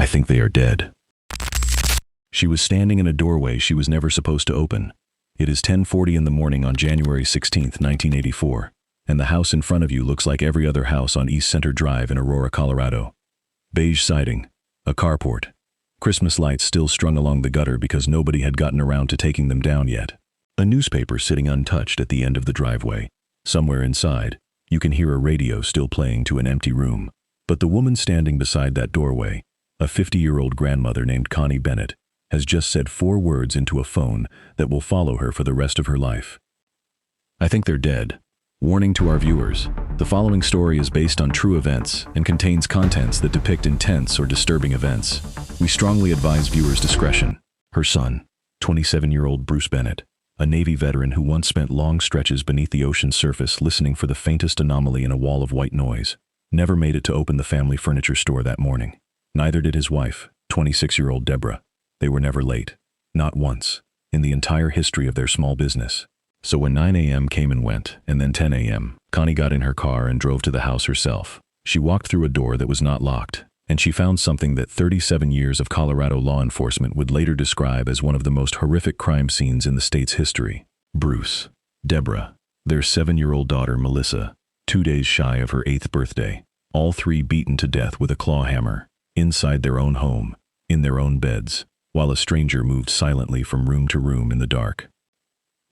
think they are dead. She was standing in a doorway she was never supposed to open. It is 10:40 in the morning on January 16, 1984, and the house in front of you looks like every other house on East Center Drive in Aurora, Colorado. Beige siding, a carport, Christmas lights still strung along the gutter because nobody had gotten around to taking them down yet. A newspaper sitting untouched at the end of the driveway. Somewhere inside, you can hear a radio still playing to an empty room. But the woman standing beside that doorway, a 50-year-old grandmother named Connie Bennett, has just said 4 words into a phone that will follow her for the rest of her life. I think they're dead. Warning to our viewers, the following story is based on true events and contains contents that depict intense or disturbing events. We strongly advise viewers' discretion. Her son, 27-year-old Bruce Bennett, a Navy veteran who once spent long stretches beneath the ocean's surface listening for the faintest anomaly in a wall of white noise, never made it to open the family furniture store that morning. Neither did his wife, 26-year-old Debra. They were never late, not once, in the entire history of their small business. So when 9 a.m. came and went, and then 10 a.m., Connie got in her car and drove to the house herself. She walked through a door that was not locked, and she found something that 37 years of Colorado law enforcement would later describe as one of the most horrific crime scenes in the state's history. Bruce, Debra, their 7-year-old daughter Melissa, 2 days shy of her 8th birthday, all 3 beaten to death with a claw hammer, inside their own home, in their own beds, while a stranger moved silently from room to room in the dark.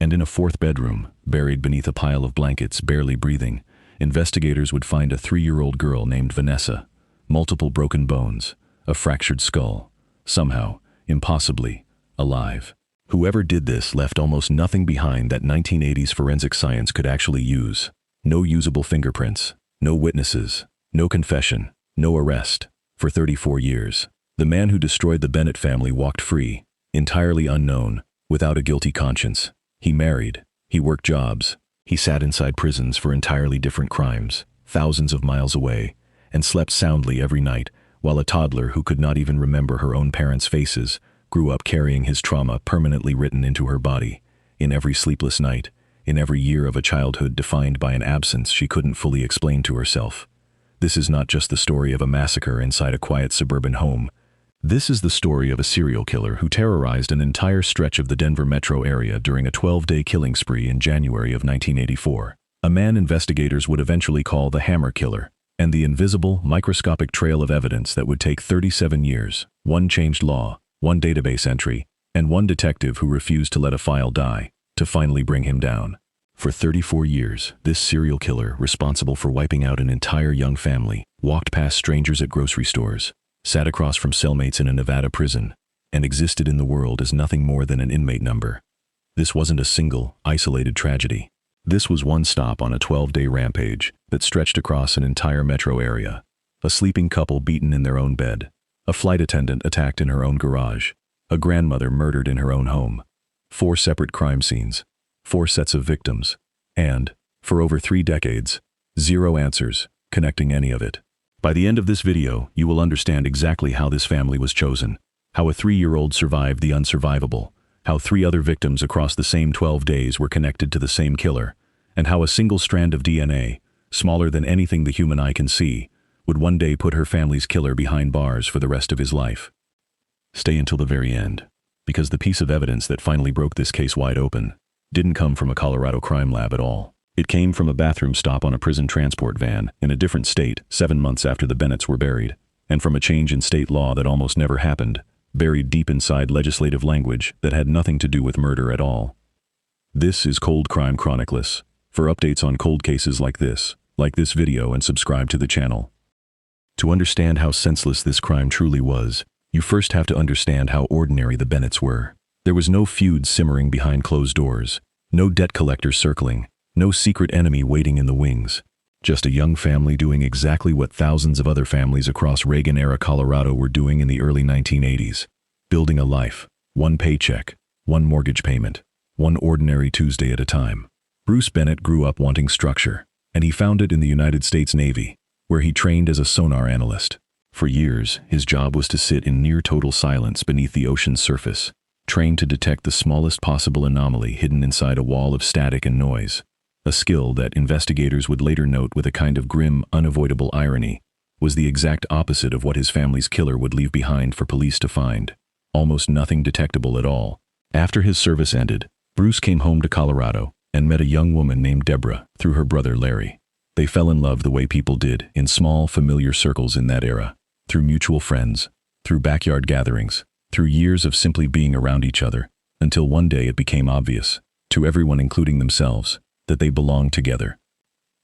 And in a 4th bedroom, buried beneath a pile of blankets, barely breathing, investigators would find a 3-year-old girl named Vanessa, multiple broken bones, a fractured skull, somehow, impossibly, alive. Whoever did this left almost nothing behind that 1980s forensic science could actually use. No usable fingerprints, no witnesses, no confession, no arrest. For 34 years, the man who destroyed the Bennett family walked free, entirely unknown, without a guilty conscience. He married, he worked jobs, he sat inside prisons for entirely different crimes, thousands of miles away, and slept soundly every night, while a toddler who could not even remember her own parents' faces grew up carrying his trauma permanently written into her body, in every sleepless night, in every year of a childhood defined by an absence she couldn't fully explain to herself. This is not just the story of a massacre inside a quiet suburban home. This is the story of a serial killer who terrorized an entire stretch of the Denver metro area during a 12-day killing spree in January of 1984. A man investigators would eventually call the Hammer Killer, and the invisible, microscopic trail of evidence that would take 37 years, 1 changed law, 1 database entry, and 1 detective who refused to let a file die, to finally bring him down. For 34 years, this serial killer, responsible for wiping out an entire young family, walked past strangers at grocery stores, sat across from cellmates in a Nevada prison, and existed in the world as nothing more than an inmate number. This wasn't a single, isolated tragedy. This was one stop on a 12-day rampage that stretched across an entire metro area. A sleeping couple beaten in their own bed, a flight attendant attacked in her own garage, a grandmother murdered in her own home. 4 separate crime scenes, 4 sets of victims, and, for over 3 decades, 0 answers connecting any of it. By the end of this video, you will understand exactly how this family was chosen, how a 3-year-old survived the unsurvivable, how 3 other victims across the same 12 days were connected to the same killer, and how a single strand of DNA, smaller than anything the human eye can see, would one day put her family's killer behind bars for the rest of his life. Stay until the very end, because the piece of evidence that finally broke this case wide open didn't come from a Colorado crime lab at all. It came from a bathroom stop on a prison transport van in a different state 7 months after the Bennetts were buried, and from a change in state law that almost never happened, buried deep inside legislative language that had nothing to do with murder at all. This is Cold Crime Chronicles. For updates on cold cases like this video and subscribe to the channel. To understand how senseless this crime truly was, you first have to understand how ordinary the Bennetts were. There was no feud simmering behind closed doors, no debt collectors circling, no secret enemy waiting in the wings. Just a young family doing exactly what thousands of other families across Reagan-era Colorado were doing in the early 1980s. Building a life, 1 paycheck, 1 mortgage payment, 1 ordinary Tuesday at a time. Bruce Bennett grew up wanting structure, and he found it in the United States Navy, where he trained as a sonar analyst. For years, his job was to sit in near total silence beneath the ocean's surface, trained to detect the smallest possible anomaly hidden inside a wall of static and noise. A skill that investigators would later note with a kind of grim, unavoidable irony was the exact opposite of what his family's killer would leave behind for police to find. Almost nothing detectable at all. After his service ended, Bruce came home to Colorado and met a young woman named Debra through her brother Larry. They fell in love the way people did in small, familiar circles in that era, through mutual friends, through backyard gatherings, through years of simply being around each other, until one day it became obvious, to everyone including themselves, that they belonged together.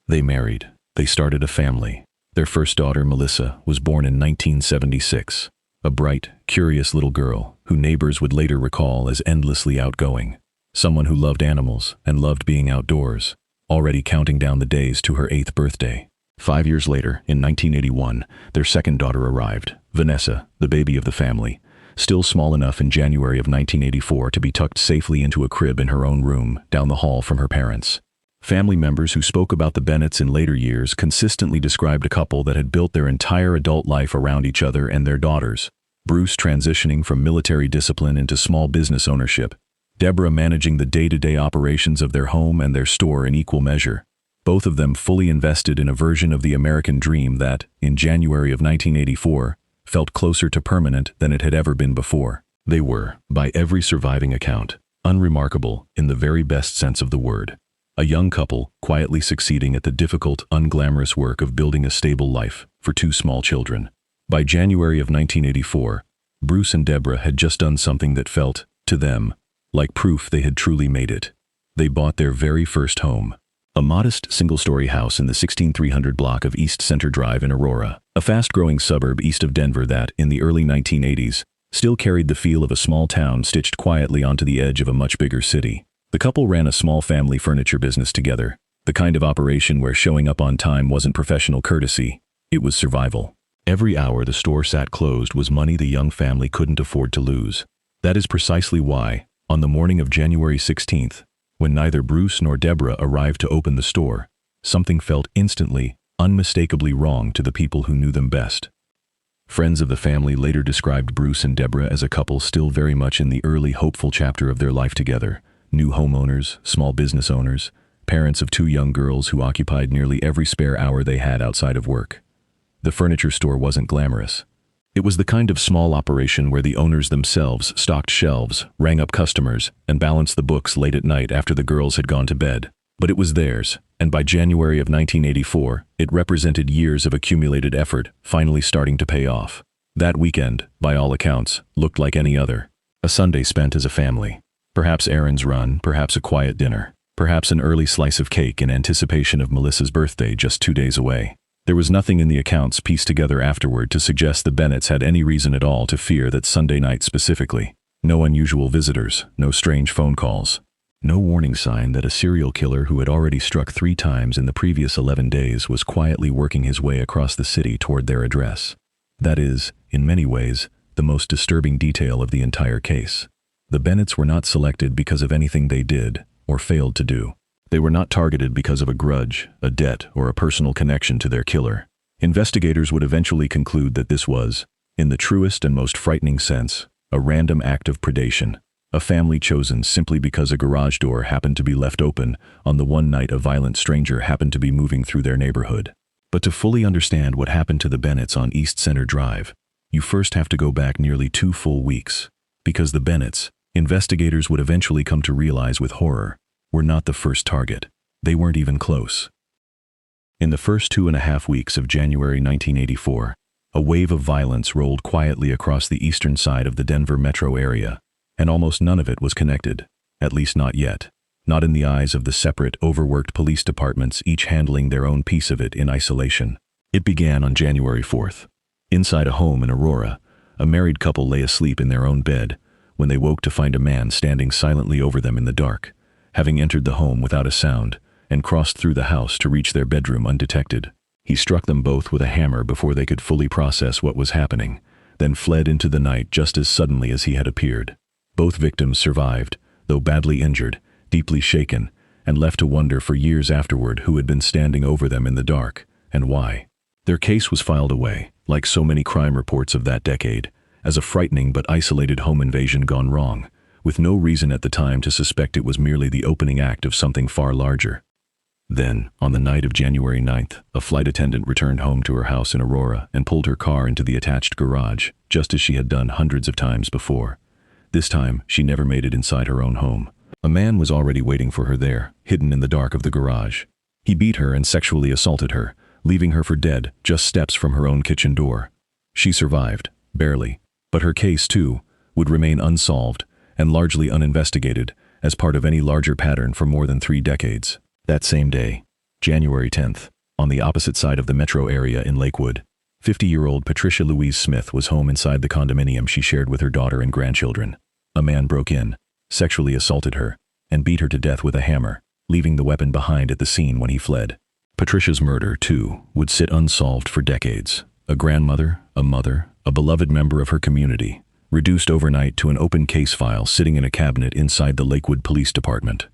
They married. They started a family. Their first daughter, Melissa, was born in 1976, a bright, curious little girl who neighbors would later recall as endlessly outgoing, someone who loved animals and loved being outdoors, already counting down the days to her 8th birthday. 5 years later, in 1981, their second daughter arrived, Vanessa, the baby of the family, still small enough in January of 1984 to be tucked safely into a crib in her own room down the hall from her parents. Family members who spoke about the Bennetts in later years consistently described a couple that had built their entire adult life around each other and their daughters. Bruce transitioning from military discipline into small business ownership, Debra managing the day-to-day operations of their home and their store in equal measure. Both of them fully invested in a version of the American dream that, in January of 1984, felt closer to permanent than it had ever been before. They were, by every surviving account, unremarkable in the very best sense of the word. A young couple quietly succeeding at the difficult, unglamorous work of building a stable life for 2 small children. By January of 1984, Bruce and Debra had just done something that felt, to them, like proof they had truly made it. They bought their very first home. A modest single-story house in the 16300 block of East Center Drive in Aurora, a fast-growing suburb east of Denver that, in the early 1980s, still carried the feel of a small town stitched quietly onto the edge of a much bigger city. The couple ran a small family furniture business together, the kind of operation where showing up on time wasn't professional courtesy, it was survival. Every hour the store sat closed was money the young family couldn't afford to lose. That is precisely why, on the morning of January 16th, when neither Bruce nor Debra arrived to open the store, something felt instantly, unmistakably wrong to the people who knew them best. Friends of the family later described Bruce and Debra as a couple still very much in the early hopeful chapter of their life together. New homeowners, small business owners, parents of 2 young girls who occupied nearly every spare hour they had outside of work. The furniture store wasn't glamorous. It was the kind of small operation where the owners themselves stocked shelves, rang up customers, and balanced the books late at night after the girls had gone to bed. But it was theirs, and by January of 1984, it represented years of accumulated effort finally starting to pay off. That weekend, by all accounts, looked like any other. A Sunday spent as a family. Perhaps errands run, perhaps a quiet dinner, perhaps an early slice of cake in anticipation of Melissa's birthday just 2 days away. There was nothing in the accounts pieced together afterward to suggest the Bennetts had any reason at all to fear that Sunday night specifically. No unusual visitors, no strange phone calls. No warning sign that a serial killer who had already struck 3 times in the previous 11 days was quietly working his way across the city toward their address. That is, in many ways, the most disturbing detail of the entire case. The Bennetts were not selected because of anything they did or failed to do. They were not targeted because of a grudge, a debt, or a personal connection to their killer. Investigators would eventually conclude that this was, in the truest and most frightening sense, a random act of predation, a family chosen simply because a garage door happened to be left open on the one night a violent stranger happened to be moving through their neighborhood. But to fully understand what happened to the Bennetts on East Center Drive, you first have to go back nearly 2 full weeks, because the Bennetts, investigators would eventually come to realize with horror, were not the first target. They weren't even close. In the first 2.5 weeks of January 1984, a wave of violence rolled quietly across the eastern side of the Denver metro area, and almost none of it was connected, at least not yet, not in the eyes of the separate, overworked police departments each handling their own piece of it in isolation. It began on January 4th. Inside a home in Aurora, a married couple lay asleep in their own bed, when they woke to find a man standing silently over them in the dark, having entered the home without a sound and crossed through the house to reach their bedroom undetected. He struck them both with a hammer before they could fully process what was happening, then fled into the night just as suddenly as he had appeared. Both victims survived, though badly injured, deeply shaken, and left to wonder for years afterward who had been standing over them in the dark, and why. Their case was filed away, like so many crime reports of that decade, as a frightening but isolated home invasion gone wrong, with no reason at the time to suspect it was merely the opening act of something far larger. Then, on the night of January 9th, a flight attendant returned home to her house in Aurora and pulled her car into the attached garage, just as she had done hundreds of times before. This time, she never made it inside her own home. A man was already waiting for her there, hidden in the dark of the garage. He beat her and sexually assaulted her, leaving her for dead just steps from her own kitchen door. She survived, barely, but her case, too, would remain unsolved and largely uninvestigated as part of any larger pattern for more than 3 decades. That same day, January 10th, on the opposite side of the metro area in Lakewood, 50-year-old Patricia Louise Smith was home inside the condominium she shared with her daughter and grandchildren. A man broke in, sexually assaulted her, and beat her to death with a hammer, leaving the weapon behind at the scene when he fled. Patricia's murder, too, would sit unsolved for decades. A grandmother, a mother, a beloved member of her community, reduced overnight to an open case file sitting in a cabinet inside the Lakewood Police Department.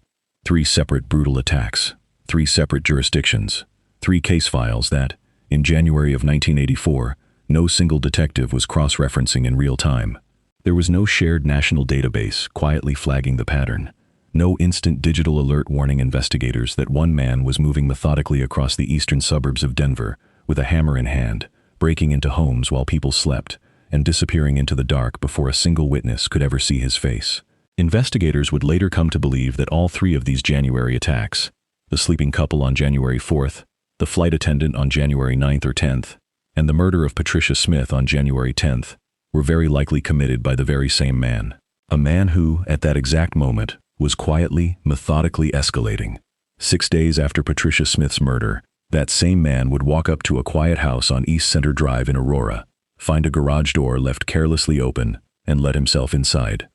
3 separate brutal attacks, 3 separate jurisdictions, 3 case files that, in January of 1984, no single detective was cross-referencing in real time. There was no shared national database quietly flagging the pattern, no instant digital alert warning investigators that one man was moving methodically across the eastern suburbs of Denver with a hammer in hand, breaking into homes while people slept, and disappearing into the dark before a single witness could ever see his face. Investigators would later come to believe that all 3 of these January attacks, the sleeping couple on January 4th, the flight attendant on January 9th or 10th, and the murder of Patricia Smith on January 10th, were very likely committed by the very same man. A man who, at that exact moment, was quietly, methodically escalating. 6 days after Patricia Smith's murder, that same man would walk up to a quiet house on East Center Drive in Aurora, find a garage door left carelessly open, and let himself inside.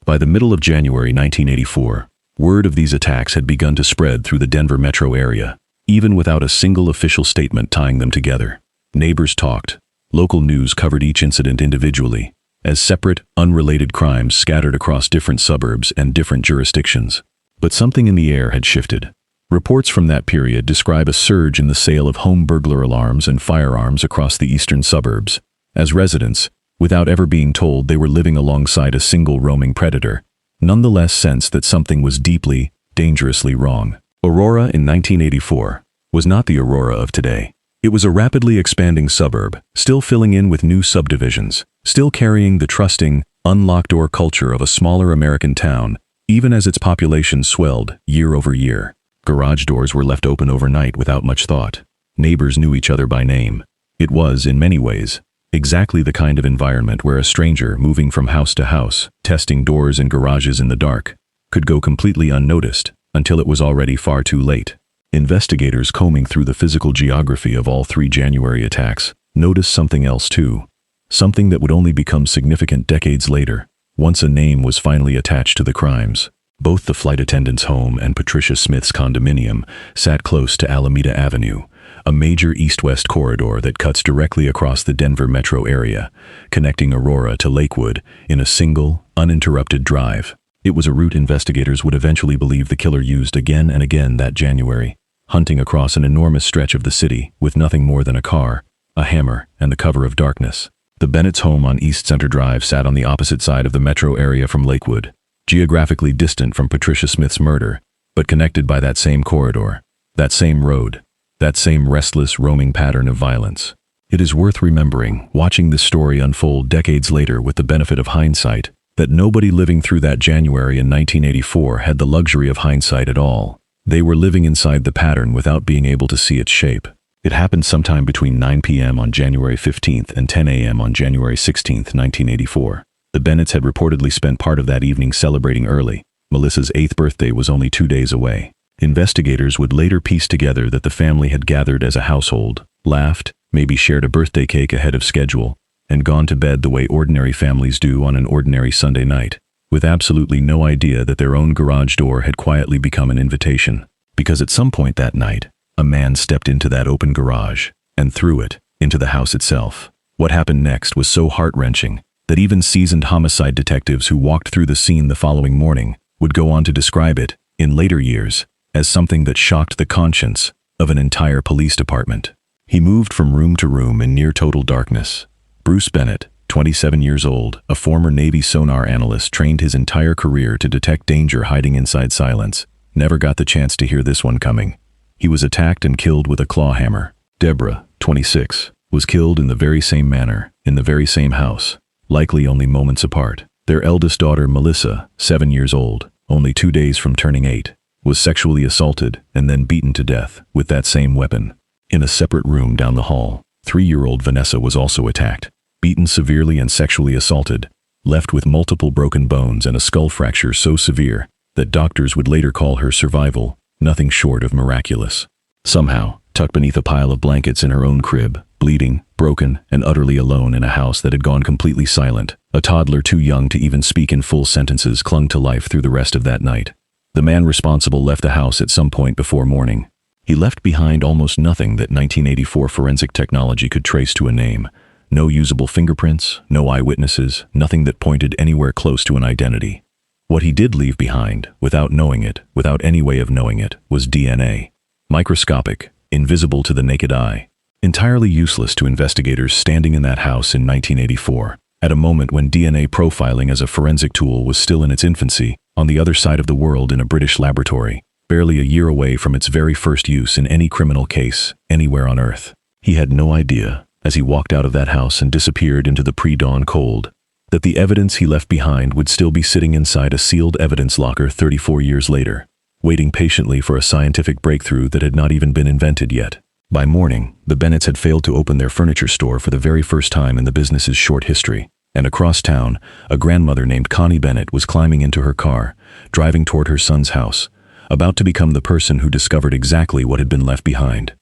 By the middle of January 1984, word of these attacks had begun to spread through the Denver metro area, even without a single official statement tying them together. Neighbors talked. Local news covered each incident individually, as separate, unrelated crimes scattered across different suburbs and different jurisdictions. But something in the air had shifted. Reports from that period describe a surge in the sale of home burglar alarms and firearms across the eastern suburbs, as residents, without ever being told they were living alongside a single roaming predator, nonetheless sensed that something was deeply, dangerously wrong. Aurora in 1984 was not the Aurora of today. It was a rapidly expanding suburb, still filling in with new subdivisions, still carrying the trusting, unlocked-door culture of a smaller American town, even as its population swelled year over year. Garage doors were left open overnight without much thought. Neighbors knew each other by name. It was, in many ways, exactly the kind of environment where a stranger moving from house to house, testing doors and garages in the dark, could go completely unnoticed until it was already far too late. Investigators combing through the physical geography of all 3 January attacks noticed something else too, something that would only become significant decades later, once a name was finally attached to the crimes. Both the flight attendant's home and Patricia Smith's condominium sat close to Alameda Avenue, a major east-west corridor that cuts directly across the Denver metro area, connecting Aurora to Lakewood in a single, uninterrupted drive. It was a route investigators would eventually believe the killer used again and again that January, hunting across an enormous stretch of the city with nothing more than a car, a hammer, and the cover of darkness. The Bennett's home on East Center Drive sat on the opposite side of the metro area from Lakewood, geographically distant from Patricia Smith's murder, but connected by that same corridor, that same road, that same restless, roaming pattern of violence. It is worth remembering, watching this story unfold decades later with the benefit of hindsight, that nobody living through that January in 1984 had the luxury of hindsight at all. They were living inside the pattern without being able to see its shape. It happened sometime between 9 p.m. on January 15th and 10 a.m. on January 16th, 1984. The Bennetts had reportedly spent part of that evening celebrating early. Melissa's 8th birthday was only 2 days away. Investigators would later piece together that the family had gathered as a household, laughed, maybe shared a birthday cake ahead of schedule, and gone to bed the way ordinary families do on an ordinary Sunday night, with absolutely no idea that their own garage door had quietly become an invitation. Because at some point that night, a man stepped into that open garage, and through it, into the house itself. What happened next was so heart-wrenching that even seasoned homicide detectives who walked through the scene the following morning would go on to describe it, in later years, as something that shocked the conscience of an entire police department. He moved from room to room in near total darkness. Bruce Bennett, 27 years old, a former Navy sonar analyst trained his entire career to detect danger hiding inside silence, never got the chance to hear this one coming. He was attacked and killed with a claw hammer. Debra, 26, was killed in the very same manner, in the very same house, likely only moments apart. Their eldest daughter, Melissa, 7 years old, only 2 days from turning 8, was sexually assaulted and then beaten to death with that same weapon. In a separate room down the hall, 3-year-old Vanessa was also attacked, beaten severely and sexually assaulted, left with multiple broken bones and a skull fracture so severe that doctors would later call her survival nothing short of miraculous. Somehow, tucked beneath a pile of blankets in her own crib, bleeding, broken, and utterly alone in a house that had gone completely silent, a toddler too young to even speak in full sentences clung to life through the rest of that night. The man responsible left the house at some point before morning. He left behind almost nothing that 1984 forensic technology could trace to a name. No usable fingerprints, no eyewitnesses, nothing that pointed anywhere close to an identity. What he did leave behind, without knowing it, without any way of knowing it, was DNA. Microscopic, invisible to the naked eye. Entirely useless to investigators standing in that house in 1984, at a moment when DNA profiling as a forensic tool was still in its infancy, on the other side of the world in a British laboratory, barely a year away from its very first use in any criminal case, anywhere on Earth. He had no idea, as he walked out of that house and disappeared into the pre-dawn cold, that the evidence he left behind would still be sitting inside a sealed evidence locker 34 years later, waiting patiently for a scientific breakthrough that had not even been invented yet. By morning, the Bennetts had failed to open their furniture store for the very first time in the business's short history, and across town, a grandmother named Connie Bennett was climbing into her car, driving toward her son's house, about to become the person who discovered exactly what had been left behind.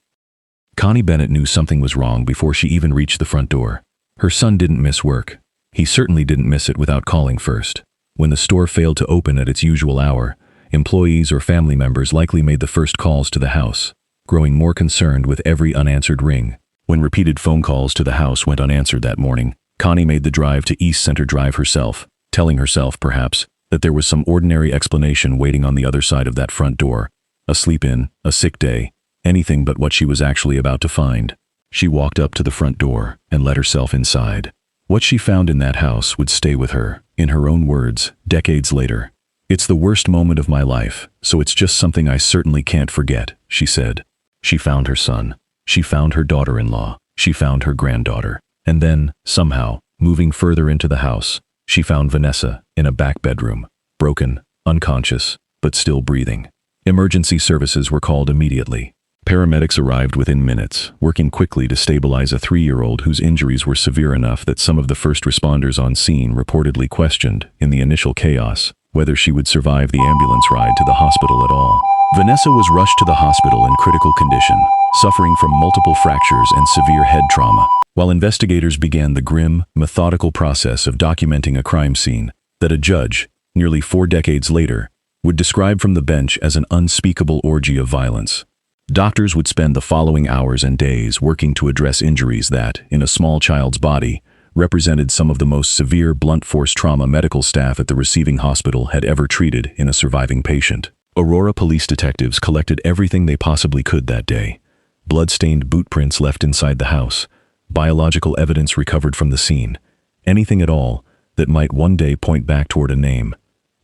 Connie Bennett knew something was wrong before she even reached the front door. Her son didn't miss work. He certainly didn't miss it without calling first. When the store failed to open at its usual hour, employees or family members likely made the first calls to the house, growing more concerned with every unanswered ring. When repeated phone calls to the house went unanswered that morning, Connie made the drive to East Center Drive herself, telling herself, perhaps, that there was some ordinary explanation waiting on the other side of that front door. A sleep-in, a sick day, anything but what she was actually about to find. She walked up to the front door and let herself inside. What she found in that house would stay with her, in her own words, decades later. "It's the worst moment of my life, so it's just something I certainly can't forget," she said. She found her son. She found her daughter-in-law. She found her granddaughter. And then, somehow, moving further into the house, she found Vanessa in a back bedroom, broken, unconscious, but still breathing. Emergency services were called immediately. Paramedics arrived within minutes, working quickly to stabilize a 3-year-old whose injuries were severe enough that some of the first responders on scene reportedly questioned, in the initial chaos, whether she would survive the ambulance ride to the hospital at all. Vanessa was rushed to the hospital in critical condition, suffering from multiple fractures and severe head trauma, while investigators began the grim, methodical process of documenting a crime scene that a judge, nearly 4 decades later, would describe from the bench as an unspeakable orgy of violence. Doctors would spend the following hours and days working to address injuries that, in a small child's body, represented some of the most severe blunt force trauma medical staff at the receiving hospital had ever treated in a surviving patient. Aurora police detectives collected everything they possibly could that day. Blood-stained boot prints left inside the house, biological evidence recovered from the scene, anything at all that might one day point back toward a name.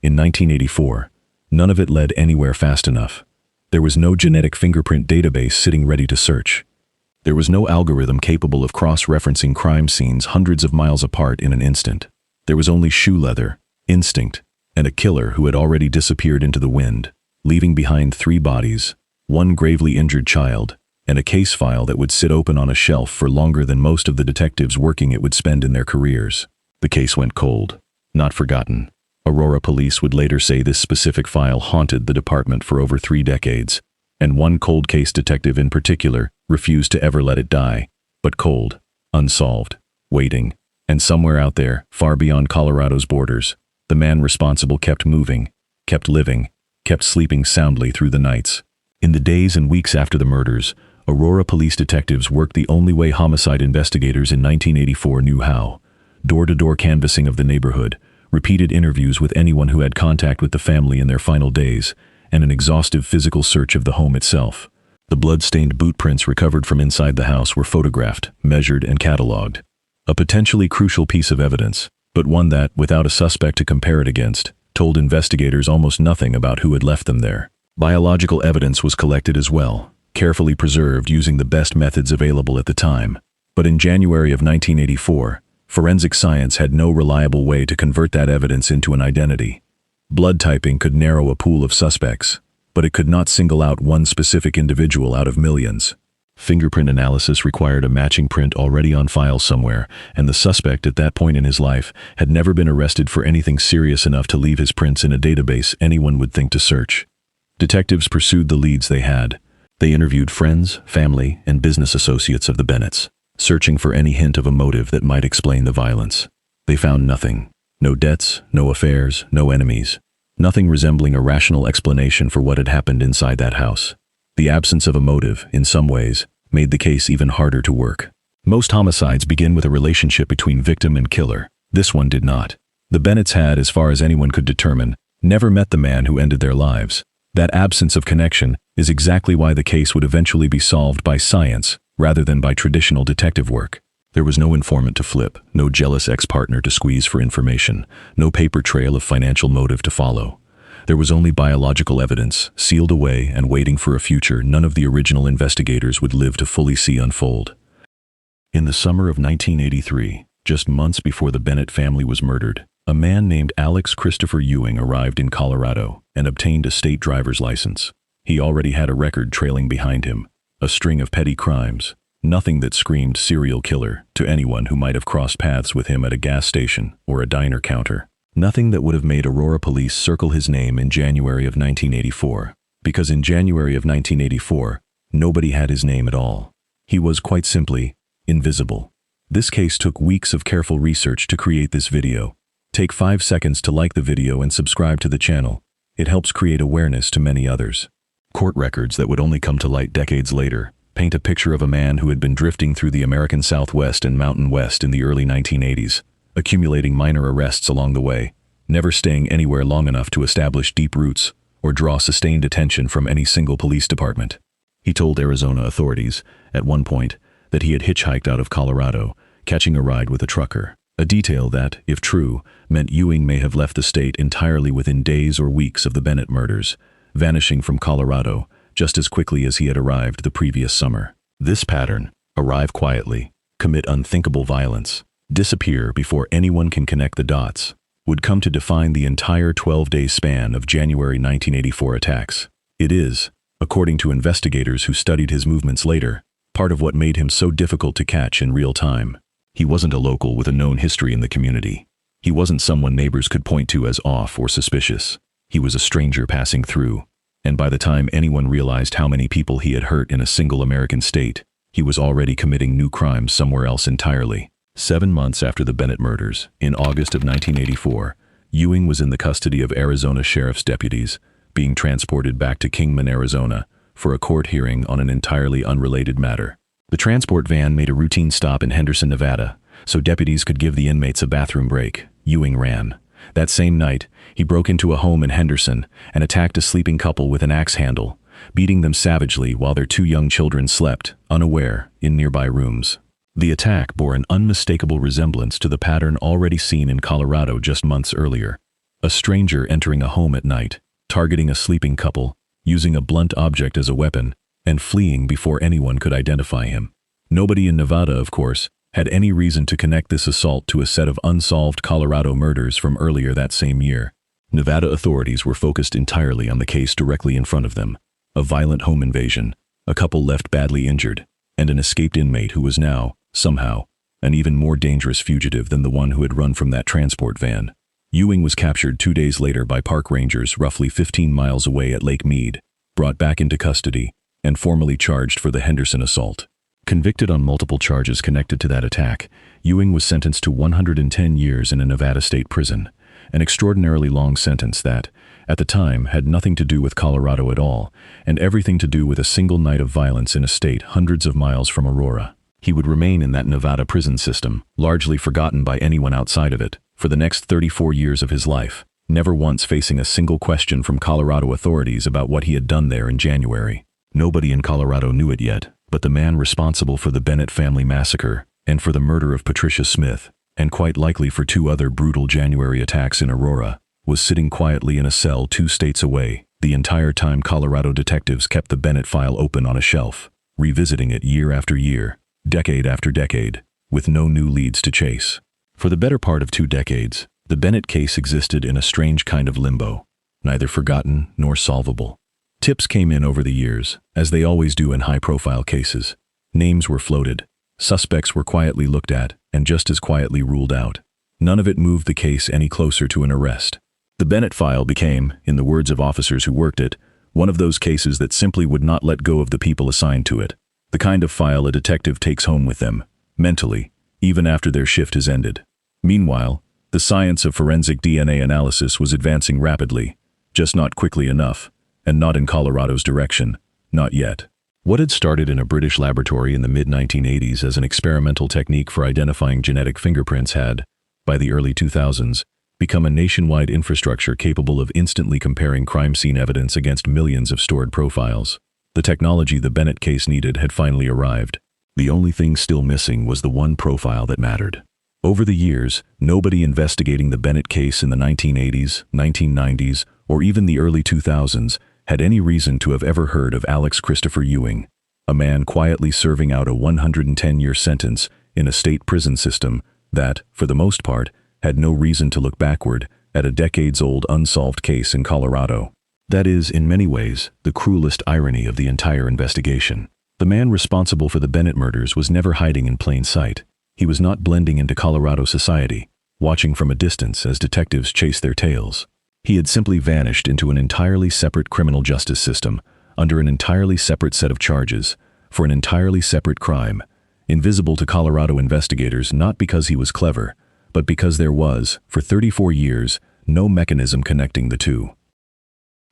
In 1984, none of it led anywhere fast enough. There was no genetic fingerprint database sitting ready to search. There was no algorithm capable of cross-referencing crime scenes hundreds of miles apart in an instant. There was only shoe leather, instinct, and a killer who had already disappeared into the wind, leaving behind 3 bodies, 1 gravely injured child, and a case file that would sit open on a shelf for longer than most of the detectives working it would spend in their careers. The case went cold, not forgotten. Aurora police would later say this specific file haunted the department for over 3 decades, and one cold case detective in particular refused to ever let it die, but cold, unsolved, waiting, and somewhere out there, far beyond Colorado's borders, the man responsible kept moving, kept living, kept sleeping soundly through the nights. In the days and weeks after the murders, Aurora police detectives worked the only way homicide investigators in 1984 knew how: door-to-door canvassing of the neighborhood, repeated interviews with anyone who had contact with the family in their final days, and an exhaustive physical search of the home itself. The blood-stained boot prints recovered from inside the house were photographed, measured, and catalogued. A potentially crucial piece of evidence, but one that, without a suspect to compare it against, told investigators almost nothing about who had left them there. Biological evidence was collected as well, carefully preserved using the best methods available at the time. But in January of 1984, forensic science had no reliable way to convert that evidence into an identity. Blood typing could narrow a pool of suspects, but it could not single out one specific individual out of millions. Fingerprint analysis required a matching print already on file somewhere, and the suspect at that point in his life had never been arrested for anything serious enough to leave his prints in a database anyone would think to search. Detectives pursued the leads they had. They interviewed friends, family, and business associates of the Bennetts, searching for any hint of a motive that might explain the violence. They found nothing. No debts, no affairs, no enemies. Nothing resembling a rational explanation for what had happened inside that house. The absence of a motive, in some ways, made the case even harder to work. Most homicides begin with a relationship between victim and killer. This one did not. The Bennetts had, as far as anyone could determine, never met the man who ended their lives. That absence of connection is exactly why the case would eventually be solved by science rather than by traditional detective work. There was no informant to flip, no jealous ex-partner to squeeze for information, no paper trail of financial motive to follow. There was only biological evidence, sealed away and waiting for a future none of the original investigators would live to fully see unfold. In the summer of 1983, just months before the Bennett family was murdered, a man named Alex Christopher Ewing arrived in Colorado and obtained a state driver's license. He already had a record trailing behind him, a string of petty crimes, nothing that screamed serial killer to anyone who might have crossed paths with him at a gas station or a diner counter. Nothing that would have made Aurora police circle his name in January of 1984, because in January of 1984, nobody had his name at all. He was quite simply invisible. This case took weeks of careful research to create this video. Take 5 seconds to like the video and subscribe to the channel. It helps create awareness to many others. Court records that would only come to light decades later paint a picture of a man who had been drifting through the American Southwest and Mountain West in the early 1980s, accumulating minor arrests along the way, never staying anywhere long enough to establish deep roots or draw sustained attention from any single police department. He told Arizona authorities, at one point, that he had hitchhiked out of Colorado, catching a ride with a trucker, a detail that, if true, meant Ewing may have left the state entirely within days or weeks of the Bennett murders, vanishing from Colorado just as quickly as he had arrived the previous summer. This pattern, arrive quietly, commit unthinkable violence, disappear before anyone can connect the dots, would come to define the entire 12-day span of January 1984 attacks. It is, according to investigators who studied his movements later, part of what made him so difficult to catch in real time. He wasn't a local with a known history in the community. He wasn't someone neighbors could point to as off or suspicious. He was a stranger passing through, and by the time anyone realized how many people he had hurt in a single American state, he was already committing new crimes somewhere else entirely. 7 months after the Bennett murders, in August of 1984, Ewing was in the custody of Arizona sheriff's deputies, being transported back to Kingman, Arizona, for a court hearing on an entirely unrelated matter. The transport van made a routine stop in Henderson, Nevada, so deputies could give the inmates a bathroom break. Ewing ran. That same night, he broke into a home in Henderson and attacked a sleeping couple with an axe handle, beating them savagely while their 2 young children slept, unaware, in nearby rooms. The attack bore an unmistakable resemblance to the pattern already seen in Colorado just months earlier. A stranger entering a home at night, targeting a sleeping couple, using a blunt object as a weapon, and fleeing before anyone could identify him. Nobody in Nevada, of course, had any reason to connect this assault to a set of unsolved Colorado murders from earlier that same year. Nevada authorities were focused entirely on the case directly in front of them: a violent home invasion, a couple left badly injured, and an escaped inmate who was now, somehow, an even more dangerous fugitive than the one who had run from that transport van. Ewing was captured 2 days later by park rangers roughly 15 miles away at Lake Mead, brought back into custody, and formally charged for the Henderson assault. Convicted on multiple charges connected to that attack, Ewing was sentenced to 110 years in a Nevada state prison, an extraordinarily long sentence that, at the time, had nothing to do with Colorado at all, and everything to do with a single night of violence in a state hundreds of miles from Aurora. He would remain in that Nevada prison system, largely forgotten by anyone outside of it, for the next 34 years of his life, never once facing a single question from Colorado authorities about what he had done there in January. Nobody in Colorado knew it yet, but the man responsible for the Bennett Family Massacre, and for the murder of Patricia Smith, and quite likely for 2 other brutal January attacks in Aurora, was sitting quietly in a cell 2 states away, The entire time Colorado detectives kept the Bennett file open on a shelf, revisiting it year after year, decade after decade, with no new leads to chase. For the better part of 2 decades, the Bennett case existed in a strange kind of limbo, neither forgotten nor solvable. Tips came in over the years, as they always do in high-profile cases. Names were floated, suspects were quietly looked at, and just as quietly ruled out. None of it moved the case any closer to an arrest. The Bennett file became, in the words of officers who worked it, one of those cases that simply would not let go of the people assigned to it. The kind of file a detective takes home with them, mentally, even after their shift has ended. Meanwhile, the science of forensic DNA analysis was advancing rapidly, just not quickly enough, and not in Colorado's direction, not yet. What had started in a British laboratory in the mid-1980s as an experimental technique for identifying genetic fingerprints had, by the early 2000s, become a nationwide infrastructure capable of instantly comparing crime scene evidence against millions of stored profiles. The technology the Bennett case needed had finally arrived. The only thing still missing was the one profile that mattered. Over the years, nobody investigating the Bennett case in the 1980s, 1990s, or even the early 2000s had any reason to have ever heard of Alex Christopher Ewing, a man quietly serving out a 110-year sentence in a state prison system that, for the most part, had no reason to look backward at a decades-old unsolved case in Colorado. That is, in many ways, the cruelest irony of the entire investigation. The man responsible for the Bennett murders was never hiding in plain sight. He was not blending into Colorado society, watching from a distance as detectives chased their tails. He had simply vanished into an entirely separate criminal justice system, under an entirely separate set of charges, for an entirely separate crime, invisible to Colorado investigators not because he was clever, but because there was, for 34 years, no mechanism connecting the two.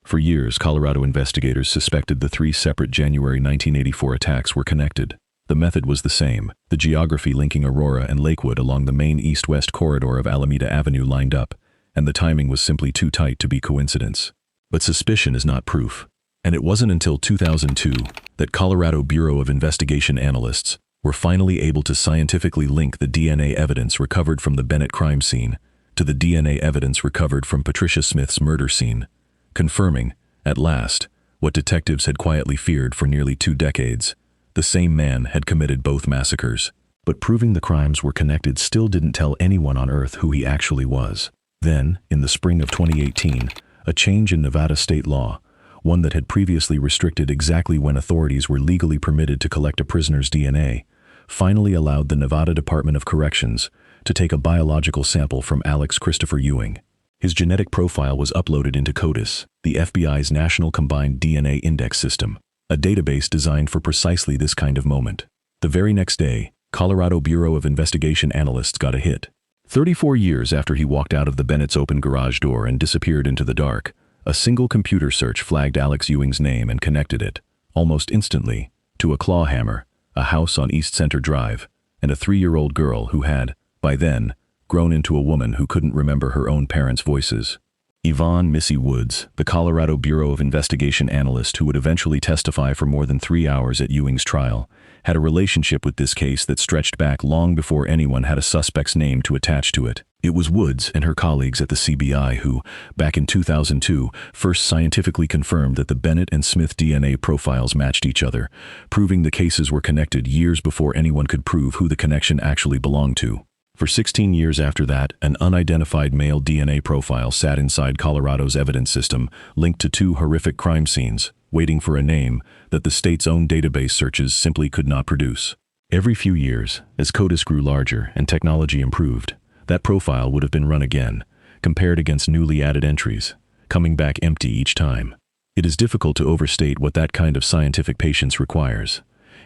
For years, Colorado investigators suspected the 3 separate January 1984 attacks were connected. The method was the same. The geography linking Aurora and Lakewood along the main east-west corridor of Alameda Avenue lined up, and the timing was simply too tight to be coincidence. But suspicion is not proof. And it wasn't until 2002 that Colorado Bureau of Investigation analysts were finally able to scientifically link the DNA evidence recovered from the Bennett crime scene to the DNA evidence recovered from Patricia Smith's murder scene, confirming, at last, what detectives had quietly feared for nearly 2 decades. The same man had committed both massacres. But proving the crimes were connected still didn't tell anyone on Earth who he actually was. Then, in the spring of 2018, a change in Nevada state law, one that had previously restricted exactly when authorities were legally permitted to collect a prisoner's DNA, finally allowed the Nevada Department of Corrections to take a biological sample from Alex Christopher Ewing. His genetic profile was uploaded into CODIS, the FBI's National Combined DNA Index System, a database designed for precisely this kind of moment. The very next day, Colorado Bureau of Investigation analysts got a hit. 34 years after he walked out of the Bennett's open garage door and disappeared into the dark, a single computer search flagged Alex Ewing's name and connected it, almost instantly, to a claw hammer, a house on East Center Drive, and a 3-year-old girl who had, by then, grown into a woman who couldn't remember her own parents' voices. Yvonne "Missy" Woods, the Colorado Bureau of Investigation analyst who would eventually testify for more than 3 hours at Ewing's trial, had a relationship with this case that stretched back long before anyone had a suspect's name to attach to it. It was Woods and her colleagues at the CBI who, back in 2002, first scientifically confirmed that the Bennett and Smith DNA profiles matched each other, proving the cases were connected years before anyone could prove who the connection actually belonged to. For 16 years after that, an unidentified male DNA profile sat inside Colorado's evidence system, linked to 2 horrific crime scenes, waiting for a name that the state's own database searches simply could not produce. Every few years, as CODIS grew larger and technology improved, that profile would have been run again, compared against newly added entries, coming back empty each time. It is difficult to overstate what that kind of scientific patience requires.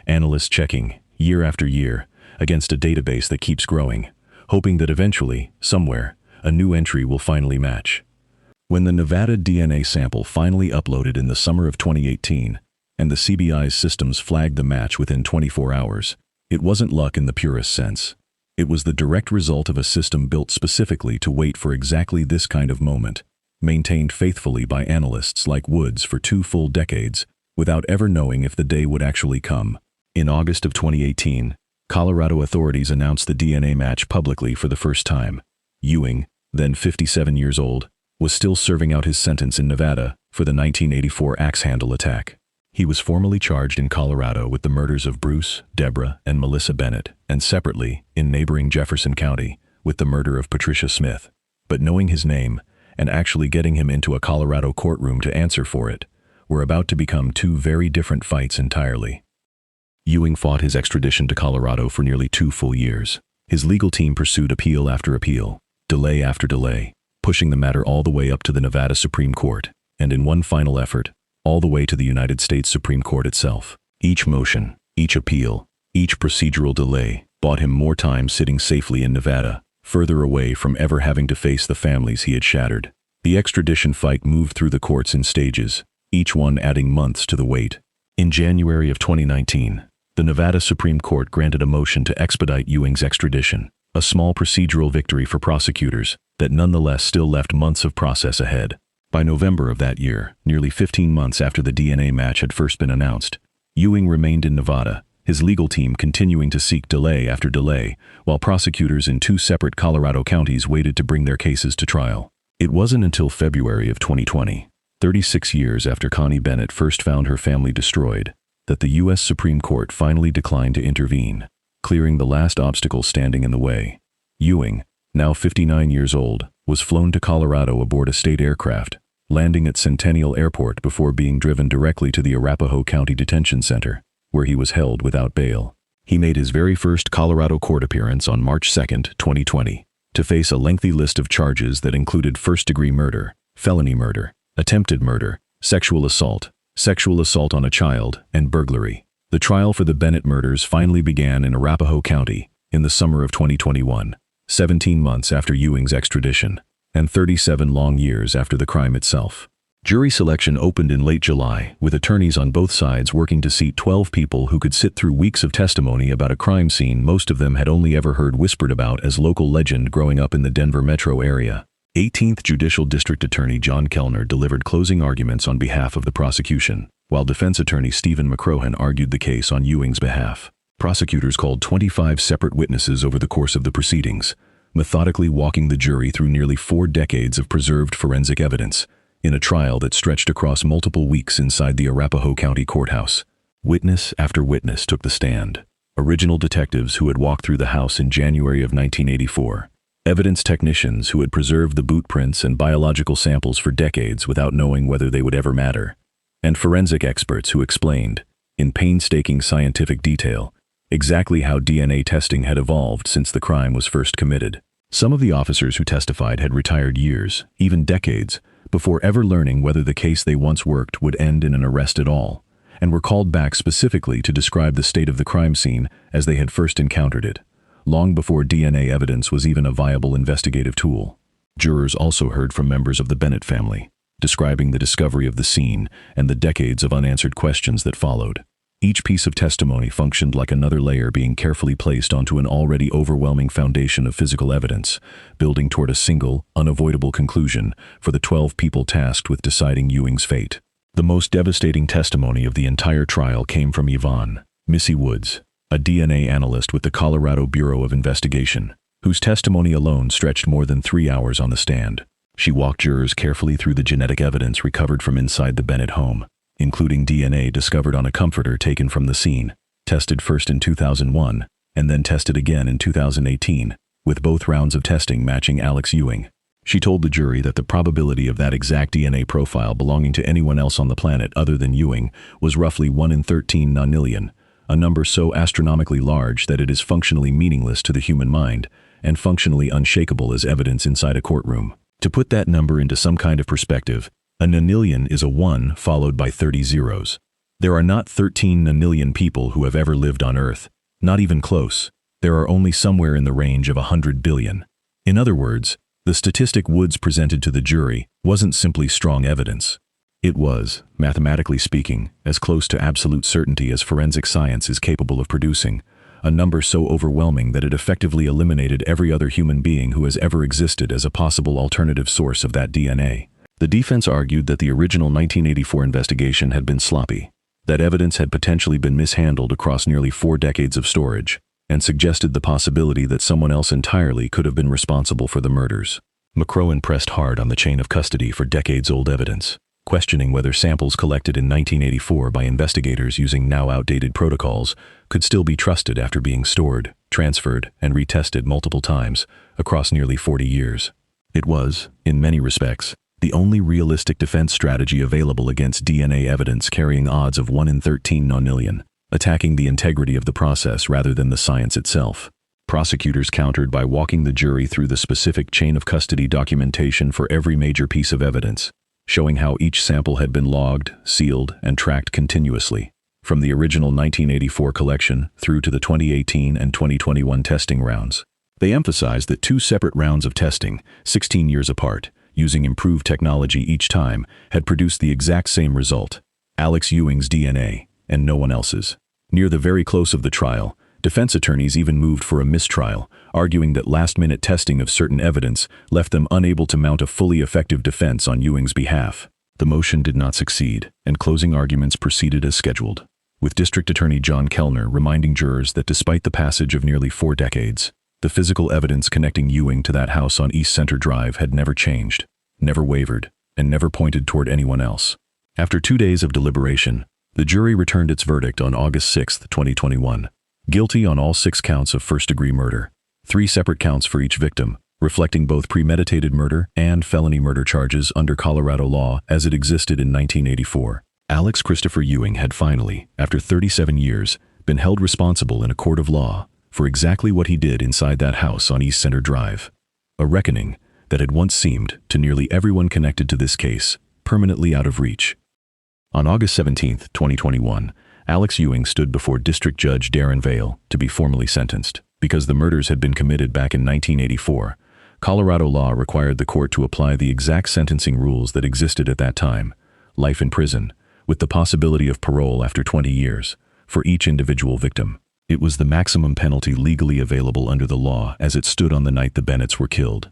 Analysts checking, year after year, against a database that keeps growing, hoping that eventually, somewhere, a new entry will finally match. When the Nevada DNA sample finally uploaded in the summer of 2018, and the CBI's systems flagged the match within 24 hours, it wasn't luck in the purest sense. It was the direct result of a system built specifically to wait for exactly this kind of moment, maintained faithfully by analysts like Woods for 2 full decades, without ever knowing if the day would actually come. In August of 2018, Colorado authorities announced the DNA match publicly for the first time. Ewing, then 57 years old, was still serving out his sentence in Nevada for the 1984 axe handle attack. He was formally charged in Colorado with the murders of Bruce, Debra, and Melissa Bennett, and separately, in neighboring Jefferson County, with the murder of Patricia Smith. But knowing his name, and actually getting him into a Colorado courtroom to answer for it, were about to become two very different fights entirely. Ewing fought his extradition to Colorado for nearly 2 full years. His legal team pursued appeal after appeal, delay after delay, pushing the matter all the way up to the Nevada Supreme Court, and in one final effort, all the way to the United States Supreme Court itself. Each motion, each appeal, each procedural delay bought him more time sitting safely in Nevada, further away from ever having to face the families he had shattered. The extradition fight moved through the courts in stages, each one adding months to the wait. In January of 2019, the Nevada Supreme Court granted a motion to expedite Ewing's extradition, a small procedural victory for prosecutors that nonetheless still left months of process ahead. By November of that year, nearly 15 months after the DNA match had first been announced, Ewing remained in Nevada, his legal team continuing to seek delay after delay, while prosecutors in 2 separate Colorado counties waited to bring their cases to trial. It wasn't until February of 2020, 36 years after Connie Bennett first found her family destroyed, that the U.S. Supreme Court finally declined to intervene, clearing the last obstacle standing in the way. Ewing, now 59 years old, was flown to Colorado aboard a state aircraft, landing at Centennial Airport before being driven directly to the Arapahoe County Detention Center, where he was held without bail. He made his very first Colorado court appearance on March 2, 2020, to face a lengthy list of charges that included first-degree murder, felony murder, attempted murder, sexual assault on a child, and burglary. The trial for the Bennett murders finally began in Arapahoe County in the summer of 2021, 17 months after Ewing's extradition, and 37 long years after the crime itself. Jury selection opened in late July, with attorneys on both sides working to seat 12 people who could sit through weeks of testimony about a crime scene most of them had only ever heard whispered about as local legend growing up in the Denver metro area. 18th Judicial District Attorney John Kellner delivered closing arguments on behalf of the prosecution, while defense attorney Stephen McCrohan argued the case on Ewing's behalf. Prosecutors called 25 separate witnesses over the course of the proceedings, methodically walking the jury through nearly 4 decades of preserved forensic evidence, in a trial that stretched across multiple weeks inside the Arapahoe County Courthouse. Witness after witness took the stand. Original detectives who had walked through the house in January of 1984. Evidence technicians who had preserved the boot prints and biological samples for decades without knowing whether they would ever matter. And forensic experts who explained, in painstaking scientific detail, exactly how DNA testing had evolved since the crime was first committed. Some of the officers who testified had retired years, even decades, before ever learning whether the case they once worked would end in an arrest at all, and were called back specifically to describe the state of the crime scene as they had first encountered it, long before DNA evidence was even a viable investigative tool. Jurors also heard from members of the Bennett family, describing the discovery of the scene and the decades of unanswered questions that followed. Each piece of testimony functioned like another layer being carefully placed onto an already overwhelming foundation of physical evidence, building toward a single, unavoidable conclusion for the 12 people tasked with deciding Ewing's fate. The most devastating testimony of the entire trial came from Yvonne, Missy Woods, a DNA analyst with the Colorado Bureau of Investigation, whose testimony alone stretched more than 3 hours on the stand. She walked jurors carefully through the genetic evidence recovered from inside the Bennett home, including DNA discovered on a comforter taken from the scene, tested first in 2001, and then tested again in 2018, with both rounds of testing matching Alex Ewing. She told the jury that the probability of that exact DNA profile belonging to anyone else on the planet other than Ewing was roughly 1 in 13 nonillion, a number so astronomically large that it is functionally meaningless to the human mind, and functionally unshakable as evidence inside a courtroom. To put that number into some kind of perspective, a nonillion is a 1 followed by 30 zeros. There are not 13 nonillion people who have ever lived on Earth, not even close. There are only somewhere in the range of 100 billion. In other words, the statistic Woods presented to the jury wasn't simply strong evidence. It was, mathematically speaking, as close to absolute certainty as forensic science is capable of producing, a number so overwhelming that it effectively eliminated every other human being who has ever existed as a possible alternative source of that DNA. The defense argued that the original 1984 investigation had been sloppy, that evidence had potentially been mishandled across nearly 4 decades of storage, and suggested the possibility that someone else entirely could have been responsible for the murders. McCrohan pressed hard on the chain of custody for decades-old evidence, questioning whether samples collected in 1984 by investigators using now outdated protocols could still be trusted after being stored, transferred, and retested multiple times across nearly 40 years. It was, in many respects, the only realistic defense strategy available against DNA evidence carrying odds of 1 in 13 nonillion, attacking the integrity of the process rather than the science itself. Prosecutors countered by walking the jury through the specific chain of custody documentation for every major piece of evidence, showing how each sample had been logged, sealed, and tracked continuously, from the original 1984 collection through to the 2018 and 2021 testing rounds. They emphasized that 2 separate rounds of testing, 16 years apart, using improved technology each time, had produced the exact same result: Alex Ewing's DNA, and no one else's. Near the very close of the trial, defense attorneys even moved for a mistrial, arguing that last-minute testing of certain evidence left them unable to mount a fully effective defense on Ewing's behalf. The motion did not succeed, and closing arguments proceeded as scheduled, with District Attorney John Kellner reminding jurors that despite the passage of nearly 4 decades, the physical evidence connecting Ewing to that house on East Center Drive had never changed, never wavered, and never pointed toward anyone else. After 2 days of deliberation, the jury returned its verdict on August 6, 2021. Guilty on all 6 counts of first-degree murder, 3 separate counts for each victim, reflecting both premeditated murder and felony murder charges under Colorado law as it existed in 1984. Alex Christopher Ewing had finally, after 37 years, been held responsible in a court of law for exactly what he did inside that house on East Center Drive. A reckoning that had once seemed, to nearly everyone connected to this case, permanently out of reach. On August 17, 2021, Alex Ewing stood before District Judge Darren Vale to be formally sentenced. Because the murders had been committed back in 1984, Colorado law required the court to apply the exact sentencing rules that existed at that time: life in prison, with the possibility of parole after 20 years, for each individual victim. It was the maximum penalty legally available under the law as it stood on the night the Bennetts were killed.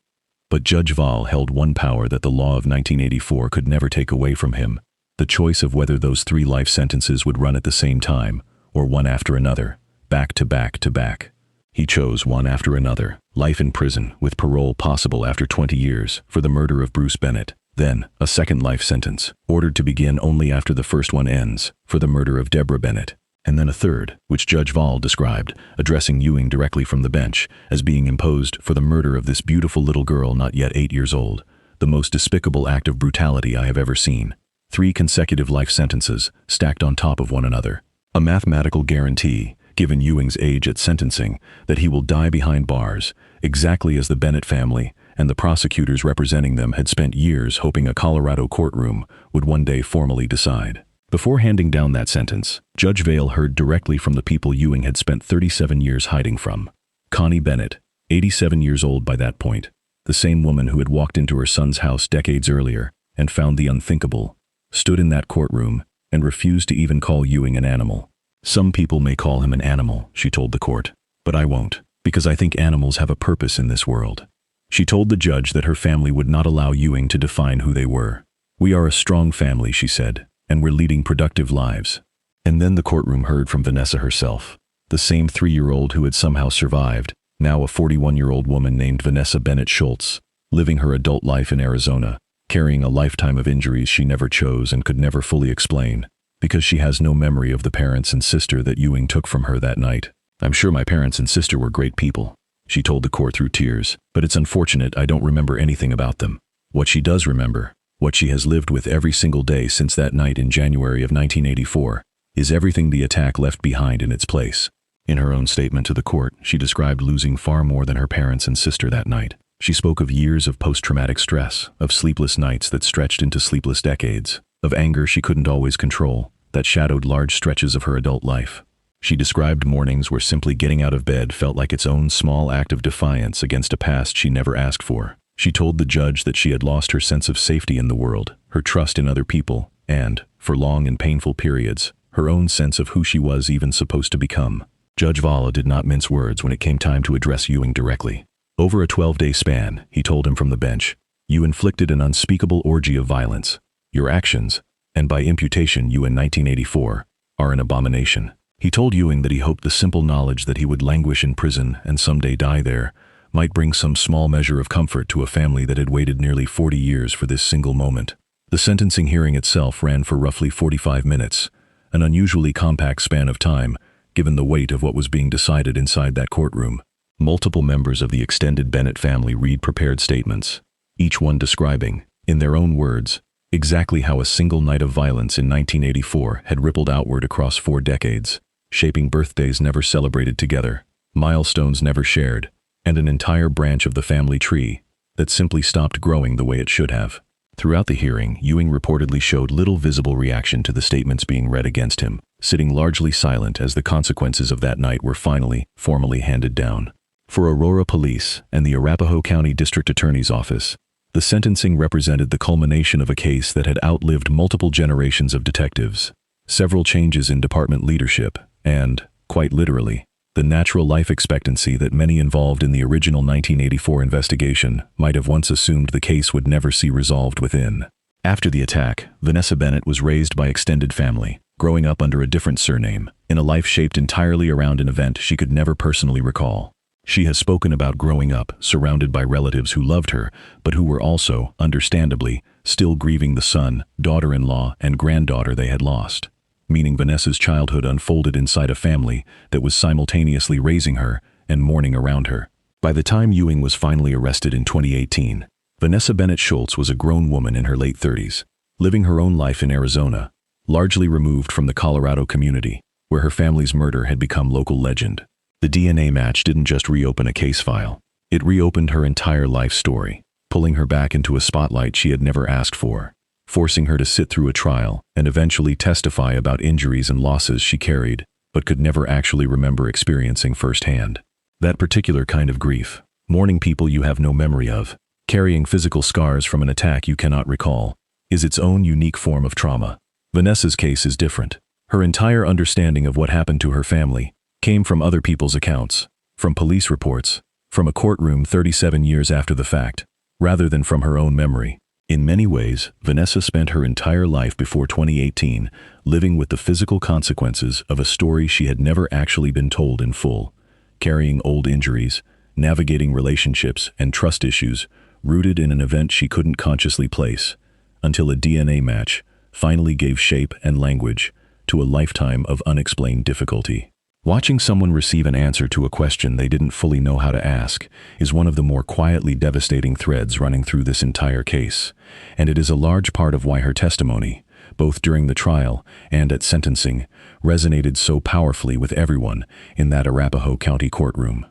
But Judge Vale held one power that the law of 1984 could never take away from him: the choice of whether those 3 life sentences would run at the same time, or one after another, back to back to back. He chose one after another: life in prison with parole possible after 20 years for the murder of Bruce Bennett, then a second life sentence, ordered to begin only after the first one ends, for the murder of Debra Bennett, and then a third, which Judge Vale described, addressing Ewing directly from the bench, as being imposed for the murder of this beautiful little girl not yet 8 years old, the most despicable act of brutality I have ever seen. 3 consecutive life sentences stacked on top of one another. A mathematical guarantee, given Ewing's age at sentencing, that he will die behind bars, exactly as the Bennett family and the prosecutors representing them had spent years hoping a Colorado courtroom would one day formally decide. Before handing down that sentence, Judge Vale heard directly from the people Ewing had spent 37 years hiding from. Connie Bennett, 87 years old by that point, the same woman who had walked into her son's house decades earlier and found the unthinkable, stood in that courtroom and refused to even call Ewing an animal. "Some people may call him an animal," she told the court, "but I won't, because I think animals have a purpose in this world." She told the judge that her family would not allow Ewing to define who they were. "We are a strong family," she said, "and we're leading productive lives." And then the courtroom heard from Vanessa herself, the same 3-year-old who had somehow survived, now a 41-year-old woman named Vanessa Bennett Schultz, living her adult life in Arizona, carrying a lifetime of injuries she never chose and could never fully explain, because she has no memory of the parents and sister that Ewing took from her that night. "I'm sure my parents and sister were great people," she told the court through tears, "but it's unfortunate I don't remember anything about them. What she does remember, what she has lived with every single day since that night in January of 1984, is everything the attack left behind in its place." In her own statement to the court, she described losing far more than her parents and sister that night. She spoke of years of post-traumatic stress, of sleepless nights that stretched into sleepless decades, of anger she couldn't always control, that shadowed large stretches of her adult life. She described mornings where simply getting out of bed felt like its own small act of defiance against a past she never asked for. She told the judge that she had lost her sense of safety in the world, her trust in other people, and, for long and painful periods, her own sense of who she was even supposed to become. Judge Vale did not mince words when it came time to address Ewing directly. Over a 12-day span, he told him from the bench, "You inflicted an unspeakable orgy of violence. Your actions, and by imputation you in 1984, are an abomination." He told Ewing that he hoped the simple knowledge that he would languish in prison and someday die there might bring some small measure of comfort to a family that had waited nearly 40 years for this single moment. The sentencing hearing itself ran for roughly 45 minutes, an unusually compact span of time, given the weight of what was being decided inside that courtroom. Multiple members of the extended Bennett family read prepared statements, each one describing, in their own words, exactly how a single night of violence in 1984 had rippled outward across 4 decades, shaping birthdays never celebrated together, milestones never shared, and an entire branch of the family tree that simply stopped growing the way it should have. Throughout the hearing, Ewing reportedly showed little visible reaction to the statements being read against him, sitting largely silent as the consequences of that night were finally, formally handed down. For Aurora Police and the Arapahoe County District Attorney's Office, the sentencing represented the culmination of a case that had outlived multiple generations of detectives, several changes in department leadership, and, quite literally, the natural life expectancy that many involved in the original 1984 investigation might have once assumed the case would never see resolved within. After the attack, Vanessa Bennett was raised by extended family, growing up under a different surname, in a life shaped entirely around an event she could never personally recall. She has spoken about growing up surrounded by relatives who loved her, but who were also, understandably, still grieving the son, daughter-in-law, and granddaughter they had lost. Meaning Vanessa's childhood unfolded inside a family that was simultaneously raising her and mourning around her. By the time Ewing was finally arrested in 2018, Vanessa Bennett Schultz was a grown woman in her late 30s, living her own life in Arizona, largely removed from the Colorado community, where her family's murder had become local legend. The DNA match didn't just reopen a case file, it reopened her entire life story, pulling her back into a spotlight she had never asked for, forcing her to sit through a trial and eventually testify about injuries and losses she carried, but could never actually remember experiencing firsthand. That particular kind of grief, mourning people you have no memory of, carrying physical scars from an attack you cannot recall, is its own unique form of trauma. Vanessa's case is different. Her entire understanding of what happened to her family came from other people's accounts, from police reports, from a courtroom 37 years after the fact, rather than from her own memory. In many ways, Vanessa spent her entire life before 2018 living with the physical consequences of a story she had never actually been told in full, carrying old injuries, navigating relationships and trust issues rooted in an event she couldn't consciously place, until a DNA match finally gave shape and language to a lifetime of unexplained difficulty. Watching someone receive an answer to a question they didn't fully know how to ask is one of the more quietly devastating threads running through this entire case, and it is a large part of why her testimony, both during the trial and at sentencing, resonated so powerfully with everyone in that Arapahoe County courtroom.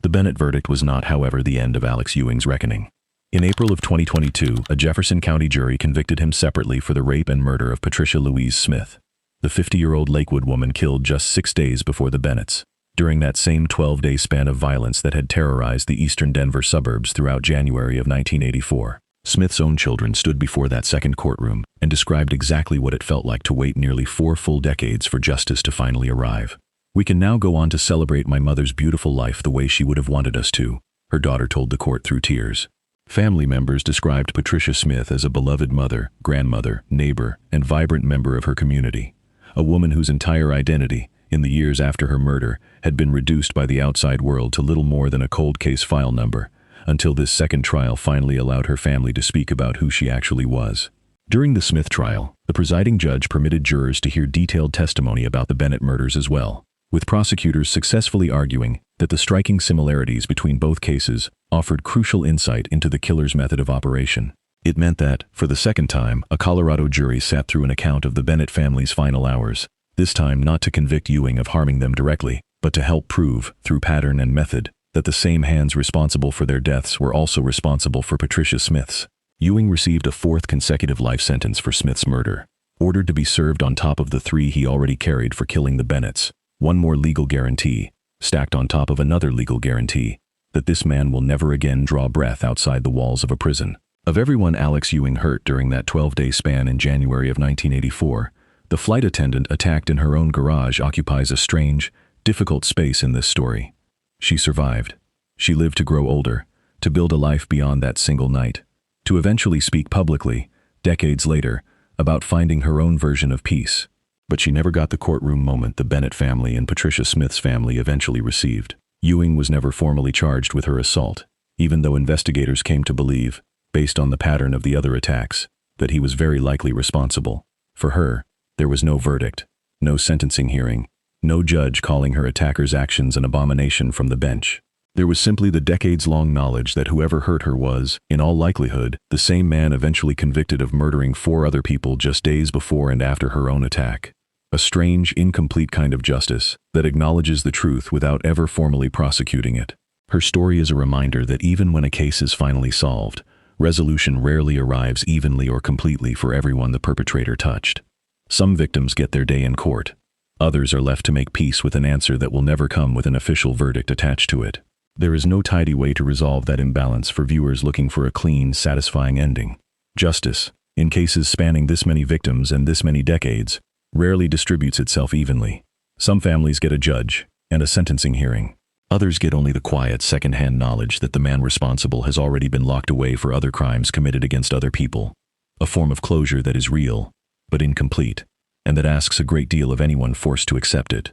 The Bennett verdict was not, however, the end of Alex Ewing's reckoning. In April of 2022, a Jefferson County jury convicted him separately for the rape and murder of Patricia Louise Smith, the 50-year-old Lakewood woman killed just 6 days before the Bennetts, during that same 12-day span of violence that had terrorized the eastern Denver suburbs throughout January of 1984. Smith's own children stood before that second courtroom and described exactly what it felt like to wait nearly 4 full decades for justice to finally arrive. "We can now go on to celebrate my mother's beautiful life the way she would have wanted us to," her daughter told the court through tears. Family members described Patricia Smith as a beloved mother, grandmother, neighbor, and vibrant member of her community. A woman whose entire identity, in the years after her murder, had been reduced by the outside world to little more than a cold case file number, until this second trial finally allowed her family to speak about who she actually was. During the Smith trial, the presiding judge permitted jurors to hear detailed testimony about the Bennett murders as well, with prosecutors successfully arguing that the striking similarities between both cases offered crucial insight into the killer's method of operation. It meant that, for the second time, a Colorado jury sat through an account of the Bennett family's final hours, this time not to convict Ewing of harming them directly, but to help prove, through pattern and method, that the same hands responsible for their deaths were also responsible for Patricia Smith's. Ewing received a 4th consecutive life sentence for Smith's murder, ordered to be served on top of the 3 he already carried for killing the Bennetts, one more legal guarantee, stacked on top of another legal guarantee, that this man will never again draw breath outside the walls of a prison. Of everyone Alex Ewing hurt during that 12-day span in January of 1984, the flight attendant attacked in her own garage occupies a strange, difficult space in this story. She survived. She lived to grow older, to build a life beyond that single night, to eventually speak publicly, decades later, about finding her own version of peace. But she never got the courtroom moment the Bennett family and Patricia Smith's family eventually received. Ewing was never formally charged with her assault, even though investigators came to believe, based on the pattern of the other attacks, that he was very likely responsible. For her, there was no verdict, no sentencing hearing, no judge calling her attacker's actions an abomination from the bench. There was simply the decades-long knowledge that whoever hurt her was, in all likelihood, the same man eventually convicted of murdering 4 other people just days before and after her own attack. A strange, incomplete kind of justice that acknowledges the truth without ever formally prosecuting it. Her story is a reminder that even when a case is finally solved, resolution rarely arrives evenly or completely for everyone the perpetrator touched. Some victims get their day in court. Others are left to make peace with an answer that will never come with an official verdict attached to it. There is no tidy way to resolve that imbalance for viewers looking for a clean, satisfying ending. Justice, in cases spanning this many victims and this many decades, rarely distributes itself evenly. Some families get a judge and a sentencing hearing. Others get only the quiet, second-hand knowledge that the man responsible has already been locked away for other crimes committed against other people. A form of closure that is real, but incomplete, and that asks a great deal of anyone forced to accept it.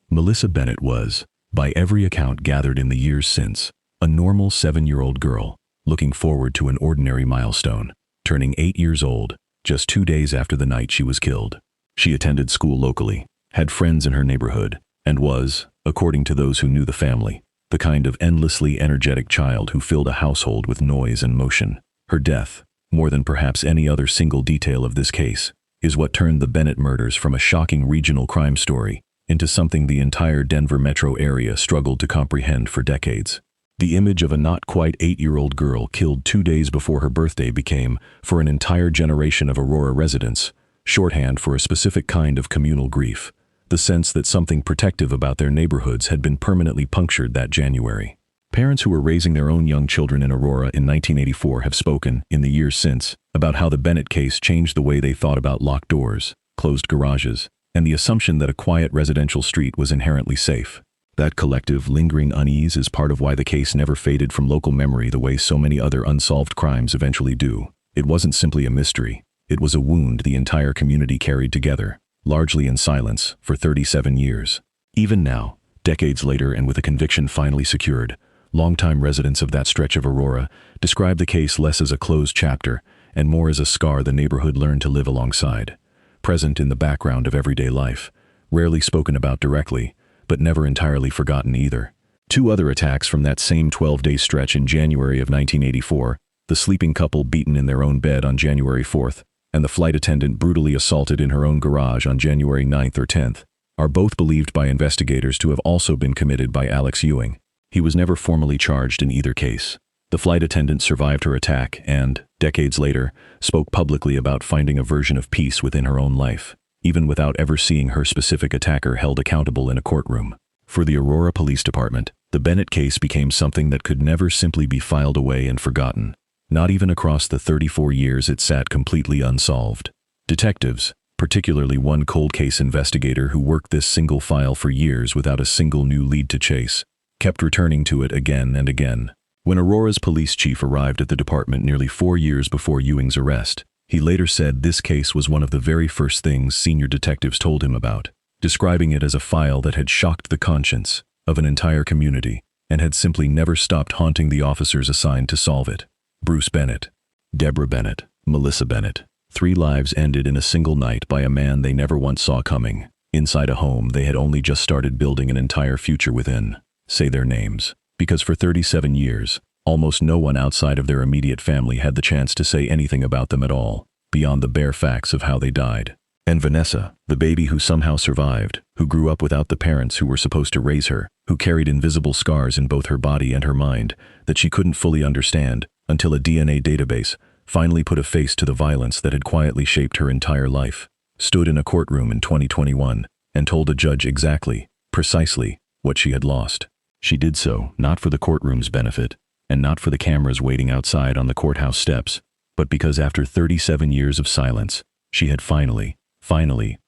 Melissa Bennett was, by every account gathered in the years since, a normal 7-year-old girl, looking forward to an ordinary milestone, turning 8 years old, just 2 days after the night she was killed. She attended school locally, had friends in her neighborhood, and was, according to those who knew the family, the kind of endlessly energetic child who filled a household with noise and motion. Her death, more than perhaps any other single detail of this case, is what turned the Bennett murders from a shocking regional crime story into something the entire Denver metro area struggled to comprehend for decades. The image of a not quite 8-year-old girl killed 2 days before her birthday became, for an entire generation of Aurora residents, shorthand for a specific kind of communal grief, the sense that something protective about their neighborhoods had been permanently punctured that January. Parents who were raising their own young children in Aurora in 1984 have spoken, in the years since, about how the Bennett case changed the way they thought about locked doors, closed garages, and the assumption that a quiet residential street was inherently safe. That collective, lingering unease is part of why the case never faded from local memory the way so many other unsolved crimes eventually do. It wasn't simply a mystery. It was a wound the entire community carried together, largely in silence, for 37 years. Even now, decades later and with a conviction finally secured, longtime residents of that stretch of Aurora describe the case less as a closed chapter and more as a scar the neighborhood learned to live alongside, present in the background of everyday life, rarely spoken about directly, but never entirely forgotten either. 2 other attacks from that same 12-day stretch in January of 1984, the sleeping couple beaten in their own bed on January 4th, and the flight attendant brutally assaulted in her own garage on January 9th or 10th, are both believed by investigators to have also been committed by Alex Ewing. He was never formally charged in either case. The flight attendant survived her attack and, decades later, spoke publicly about finding a version of peace within her own life, even without ever seeing her specific attacker held accountable in a courtroom. For the Aurora Police Department, the Bennett case became something that could never simply be filed away and forgotten. Not even across the 34 years it sat completely unsolved. Detectives, particularly one cold case investigator who worked this single file for years without a single new lead to chase, kept returning to it again and again. When Aurora's police chief arrived at the department nearly 4 years before Ewing's arrest, he later said this case was one of the very first things senior detectives told him about, describing it as a file that had shocked the conscience of an entire community and had simply never stopped haunting the officers assigned to solve it. Bruce Bennett, Debra Bennett, Melissa Bennett. 3 lives ended in a single night by a man they never once saw coming, inside a home they had only just started building an entire future within. Say their names, because for 37 years, almost no one outside of their immediate family had the chance to say anything about them at all, beyond the bare facts of how they died. And Vanessa, the baby who somehow survived, who grew up without the parents who were supposed to raise her, who carried invisible scars in both her body and her mind that she couldn't fully understand, until a DNA database finally put a face to the violence that had quietly shaped her entire life, stood in a courtroom in 2021 and told a judge exactly, precisely, what she had lost. She did so not for the courtroom's benefit, and not for the cameras waiting outside on the courthouse steps, but because after 37 years of silence, she had finally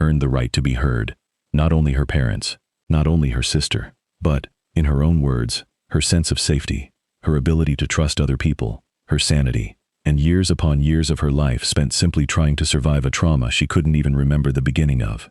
earned the right to be heard. Not only her parents, not only her sister, but, in her own words, her sense of safety, her ability to trust other people, her sanity, and years upon years of her life spent simply trying to survive a trauma she couldn't even remember the beginning of.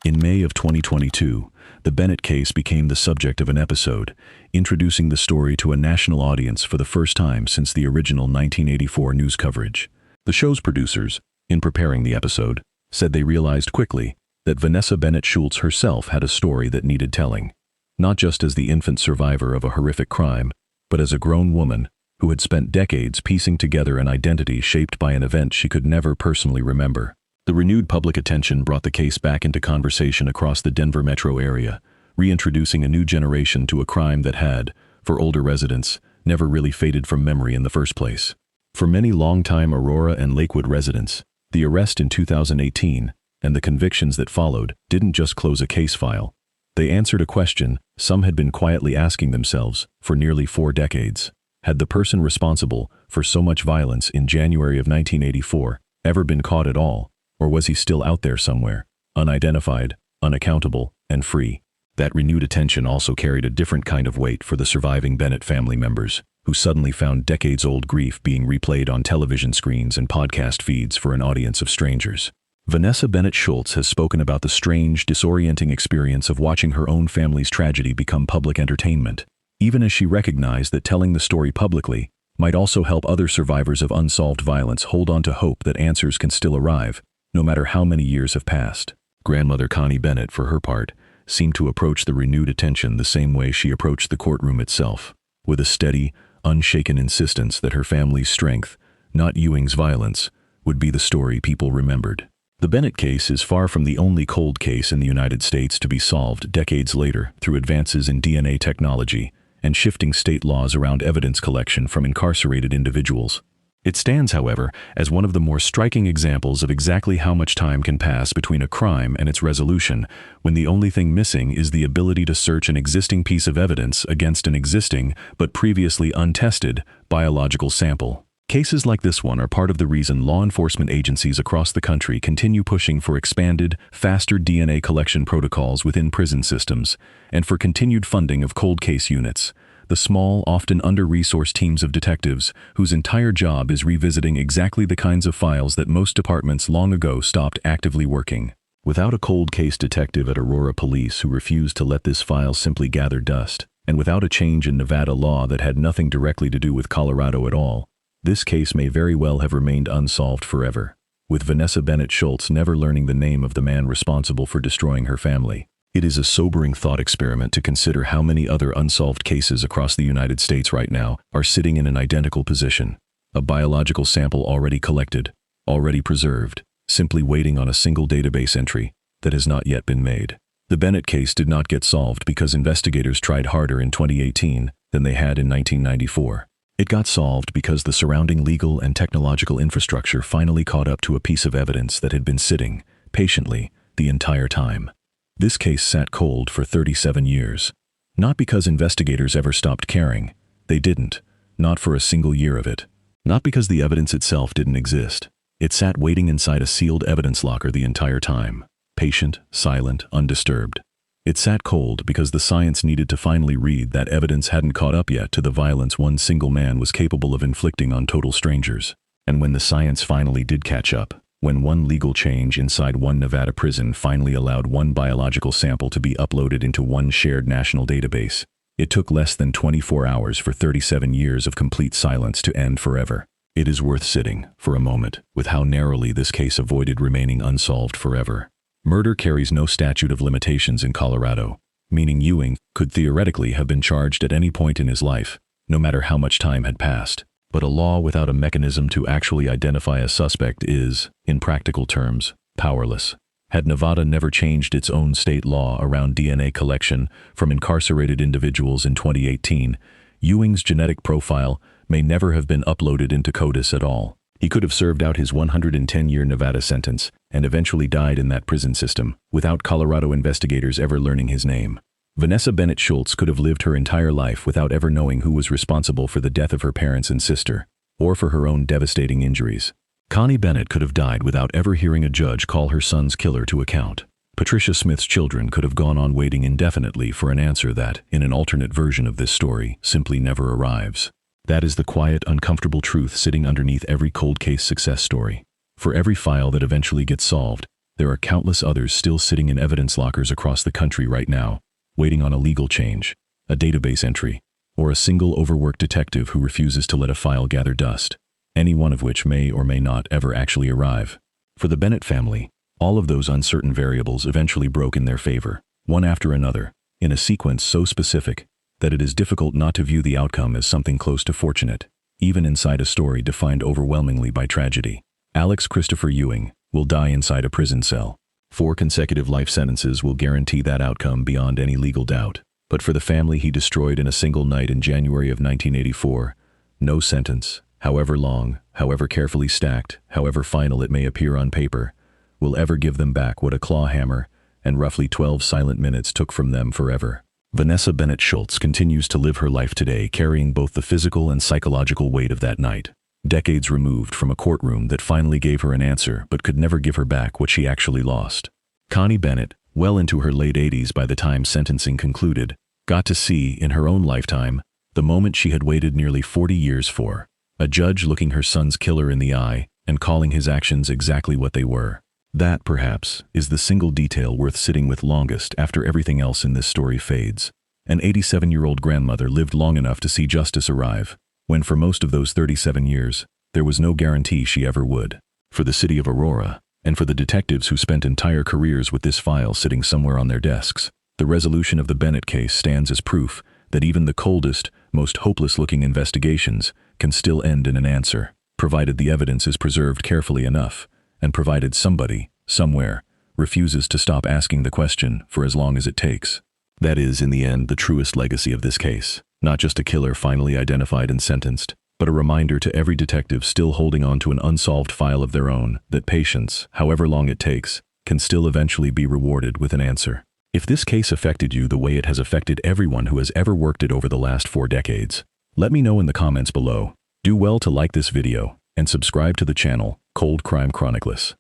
In May of 2022, the Bennett case became the subject of an episode, introducing the story to a national audience for the first time since the original 1984 news coverage. The show's producers, in preparing the episode, said they realized quickly that Vanessa Bennett Schultz herself had a story that needed telling, not just as the infant survivor of a horrific crime, but as a grown woman who had spent decades piecing together an identity shaped by an event she could never personally remember. The renewed public attention brought the case back into conversation across the Denver metro area, reintroducing a new generation to a crime that had, for older residents, never really faded from memory in the first place. For many longtime Aurora and Lakewood residents, the arrest in 2018 and the convictions that followed didn't just close a case file. They answered a question some had been quietly asking themselves for nearly 4 decades. Had the person responsible for so much violence in January of 1984 ever been caught at all, or was he still out there somewhere, unidentified, unaccountable, and free? That renewed attention also carried a different kind of weight for the surviving Bennett family members, who suddenly found decades-old grief being replayed on television screens and podcast feeds for an audience of strangers. Vanessa Bennett Schultz has spoken about the strange, disorienting experience of watching her own family's tragedy become public entertainment, even as she recognized that telling the story publicly might also help other survivors of unsolved violence hold on to hope that answers can still arrive, no matter how many years have passed. Grandmother Connie Bennett, for her part, seemed to approach the renewed attention the same way she approached the courtroom itself, with a steady, unshaken insistence that her family's strength, not Ewing's violence, would be the story people remembered. The Bennett case is far from the only cold case in the United States to be solved decades later through advances in DNA technology and shifting state laws around evidence collection from incarcerated individuals. It stands, however, as one of the more striking examples of exactly how much time can pass between a crime and its resolution, when the only thing missing is the ability to search an existing piece of evidence against an existing, but previously untested, biological sample. Cases like this one are part of the reason law enforcement agencies across the country continue pushing for expanded, faster DNA collection protocols within prison systems, and for continued funding of cold case units, the small, often under-resourced teams of detectives whose entire job is revisiting exactly the kinds of files that most departments long ago stopped actively working. Without a cold case detective at Aurora Police who refused to let this file simply gather dust, and without a change in Nevada law that had nothing directly to do with Colorado at all, this case may very well have remained unsolved forever, with Vanessa Bennett Schultz never learning the name of the man responsible for destroying her family. It is a sobering thought experiment to consider how many other unsolved cases across the United States right now are sitting in an identical position, a biological sample already collected, already preserved, simply waiting on a single database entry that has not yet been made. The Bennett case did not get solved because investigators tried harder in 2018 than they had in 1994. It got solved because the surrounding legal and technological infrastructure finally caught up to a piece of evidence that had been sitting, patiently, the entire time. This case sat cold for 37 years. Not because investigators ever stopped caring. They didn't. Not for a single year of it. Not because the evidence itself didn't exist. It sat waiting inside a sealed evidence locker the entire time. Patient, silent, undisturbed. It sat cold because the science needed to finally read that evidence hadn't caught up yet to the violence one single man was capable of inflicting on total strangers. And when the science finally did catch up, when one legal change inside one Nevada prison finally allowed one biological sample to be uploaded into one shared national database, it took less than 24 hours for 37 years of complete silence to end forever. It is worth sitting, for a moment, with how narrowly this case avoided remaining unsolved forever. Murder carries no statute of limitations in Colorado, meaning Ewing could theoretically have been charged at any point in his life, no matter how much time had passed. But a law without a mechanism to actually identify a suspect is, in practical terms, powerless. Had Nevada never changed its own state law around DNA collection from incarcerated individuals in 2018, Ewing's genetic profile may never have been uploaded into CODIS at all. He could have served out his 110-year Nevada sentence and eventually died in that prison system without Colorado investigators ever learning his name. Vanessa Bennett Schultz could have lived her entire life without ever knowing who was responsible for the death of her parents and sister, or for her own devastating injuries. Connie Bennett could have died without ever hearing a judge call her son's killer to account. Patricia Smith's children could have gone on waiting indefinitely for an answer that, in an alternate version of this story, simply never arrives. That is the quiet, uncomfortable truth sitting underneath every cold case success story. For every file that eventually gets solved, there are countless others still sitting in evidence lockers across the country right now, waiting on a legal change, a database entry, or a single overworked detective who refuses to let a file gather dust, any one of which may or may not ever actually arrive. For the Bennett family, all of those uncertain variables eventually broke in their favor, one after another, in a sequence so specific that it is difficult not to view the outcome as something close to fortunate, even inside a story defined overwhelmingly by tragedy. Alex Christopher Ewing will die inside a prison cell. 4 consecutive life sentences will guarantee that outcome beyond any legal doubt. But for the family he destroyed in a single night in January of 1984, no sentence, however long, however carefully stacked, however final it may appear on paper, will ever give them back what a claw hammer and roughly 12 silent minutes took from them forever. Vanessa Bennett Schultz continues to live her life today carrying both the physical and psychological weight of that night, decades removed from a courtroom that finally gave her an answer but could never give her back what she actually lost. Connie Bennett, well into her late 80s by the time sentencing concluded, got to see, in her own lifetime, the moment she had waited nearly 40 years for, a judge looking her son's killer in the eye and calling his actions exactly what they were. That, perhaps, is the single detail worth sitting with longest after everything else in this story fades. An 87-year-old grandmother lived long enough to see justice arrive, when for most of those 37 years, there was no guarantee she ever would. For the city of Aurora, and for the detectives who spent entire careers with this file sitting somewhere on their desks, the resolution of the Bennett case stands as proof that even the coldest, most hopeless-looking investigations can still end in an answer, provided the evidence is preserved carefully enough, and provided somebody, somewhere, refuses to stop asking the question for as long as it takes. That is, in the end, the truest legacy of this case. Not just a killer finally identified and sentenced, but a reminder to every detective still holding on to an unsolved file of their own that patience, however long it takes, can still eventually be rewarded with an answer. If this case affected you the way it has affected everyone who has ever worked it over the last 4 decades, let me know in the comments below. Do well to like this video and subscribe to the channel, Cold Crime Chronicles.